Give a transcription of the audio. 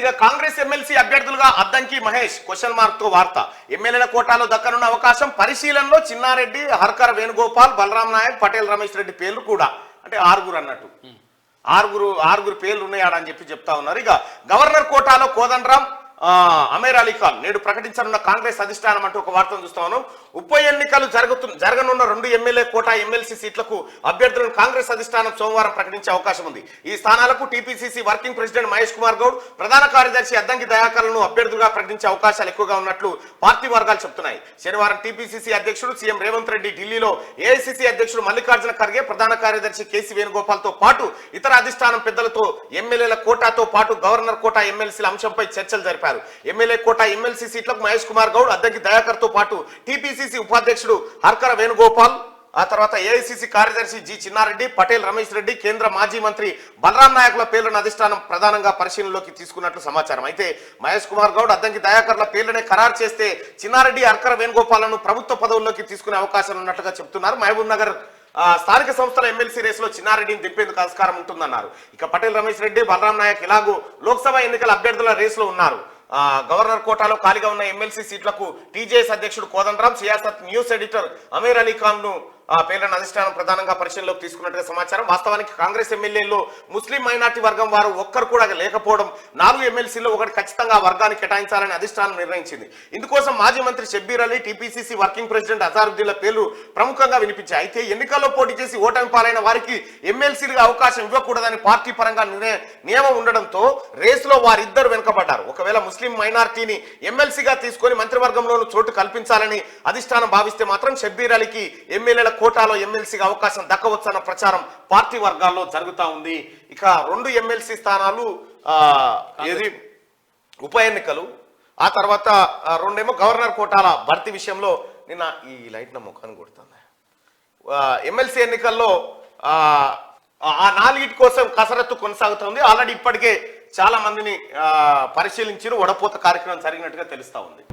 ఇక కాంగ్రెస్ ఎమ్మెల్సీ అభ్యర్థులుగా Addanki Mahesh question mark తో వార్త. ఎమ్మెల్యేల కోటాలో దక్కనున్న అవకాశం పరిశీలనలో చిన్నారెడ్డి, హర్కర్ వేణుగోపాల్, బలరాం నాయక్, పటేల్ రమేష్ రెడ్డి పేర్లు కూడా, అంటే ఆరుగురు అన్నట్టు, ఆరుగురు పేర్లు ఉన్నాయని చెప్తా ఉన్నారు. ఇక గవర్నర్ కోటాలో కోదండరాం, అమీర్ అలీ ఖాన్ నేడు ప్రకటించనున్న కాంగ్రెస్ అధిష్టానం అంటూ ఒక వార్తను చూస్తాను. ఉప ఎన్నికలు జరగనున్న 2 ఎమ్మెల్యే కోటా ఎమ్మెల్సీ సీట్లకు అభ్యర్థులను కాంగ్రెస్ అధిష్టానం సోమవారం ప్రకటించే అవకాశం ఉంది. ఈ స్థానాలకు TPCC working president Mahesh Kumar Goud, ప్రధాన కార్యదర్శి అద్దంకి దయాకర్లను అభ్యర్థులుగా ప్రకటించే అవకాశాలు ఎక్కువగా ఉన్నట్లు పార్టీ వర్గాలు చెబుతున్నాయి. శనివారం టీపీసీసీ అధ్యక్షుడు సీఎం రేవంత్ రెడ్డి ఢిల్లీలో ఏఐసీసీ అధ్యక్షుడు మల్లికార్జున ఖర్గే, ప్రధాన కార్యదర్శి కేసీ వేణుగోపాల్ తో పాటు ఇతర అధిష్టానం పెద్దలతో ఎమ్మెల్యేల కోటాతో పాటు గవర్నర్ కోటా ఎమ్మెల్సీల అంశంపై చర్చలు జరిపారు. ఎమ్మెల్యే కోటా ఎమ్మెల్సీ సీట్లకు మహేష్ కుమార్ గౌడ్, అద్దంకి దయాకర్ తో పాటు టీపీసీసీ ఉపాధ్యక్షుడు హర్కర వేణుగోపాల్, ఆ తర్వాత ఏఐసీసీ కార్యదర్శి జి చిన్నారెడ్డి, పటేల్ రమేష్ రెడ్డి, కేంద్ర మాజీ మంత్రి బలరాం నాయకుల పేర్లను అధిష్టానం ప్రధానంగా పరిశీలనలోకి తీసుకున్నట్లు సమాచారం. అయితే మహేష్ కుమార్ గౌడ్, అద్దంకి దయాకర్ల పేర్లనే ఖరారు చేస్తే చిన్నారెడ్డి, హర్కర వేణుగోపాలను ప్రభుత్వ పదవుల్లోకి తీసుకునే అవకాశాలు ఉన్నట్లుగా చెబుతున్నారు. మహబూబ్ నగర్ స్థానిక సంస్థల ఎమ్మెల్సీ రేసులో చిన్నారెడ్డిని దింపేందుకు ఆస్కారం ఉంటుందన్నారు. ఇక పటేల్ రమేష్ రెడ్డి, బలరాం నాయక్ ఎలాగూ లోక్సభ ఎన్నికల అభ్యర్థుల రేసులో ఉన్నారు. గవర్నర్ కోటాలో ఖాళీగా ఉన్న ఎమ్మెల్సీ సీట్లకు టీజేఎస్ అధ్యక్షుడు కోదండరాం, సియాసత్ న్యూస్ ఎడిటర్ అమీర్ అలీ ఖాన్ ను పేర్లను అధిష్టానం ప్రధానంగా పరిశీలనలోకి తీసుకున్నట్టుగా సమాచారం. వాస్తవానికి కాంగ్రెస్ ఎమ్మెల్యేల్లో ముస్లిం మైనార్టీ వర్గం వారు ఒక్కరు కూడా లేకపోవడం 4 ఎమ్మెల్సీల్లో ఒకటి ఖచ్చితంగా వర్గానికి కేటాయించాలని అధిష్టానం నిర్ణయించింది. ఇందుకోసం మాజీ మంత్రి Shabbir Ali, TPCC working president అజారుద్దీన్ల పేర్లు ప్రముఖంగా వినిపించాయి. అయితే ఎన్నికల్లో పోటీ చేసి ఓటమి పాలైన వారికి ఎమ్మెల్సీలుగా అవకాశం ఇవ్వకూడదని పార్టీ పరంగా నియమం ఉండడంతో రేసులో వారిద్దరు వెనుకబడ్డారు. ఒకవేళ ముస్లిం మైనార్టీని ఎమ్మెల్సీగా తీసుకొని మంత్రివర్గంలోనూ చోటు కల్పించాలని అధిష్టానం భావిస్తే మాత్రం షబ్బీర్ అలీకి ఎమ్మెల్యేల కోటాలో ఎమ్మెల్సీగా అవకాశం దక్కవచ్చన్న ప్రచారం పార్టీ వర్గాల్లో జరుగుతా ఉంది. ఇక 2 ఎమ్మెల్సీ స్థానాలు ఏది ఉప ఎన్నికలు, ఆ తర్వాత 2 గవర్నర్ కోటాల భర్తీ విషయంలో నిన్న ఈ లైట్ నా ముఖాన్ని కొడుతుంది. ఎమ్మెల్సీ ఎన్నికల్లో ఆ 4 కోసం కసరత్తు కొనసాగుతుంది. ఆల్రెడీ ఇప్పటికే చాలా మందిని పరిశీలించి వడపోత కార్యక్రమం జరిగినట్టుగా తెలుస్తా ఉంది.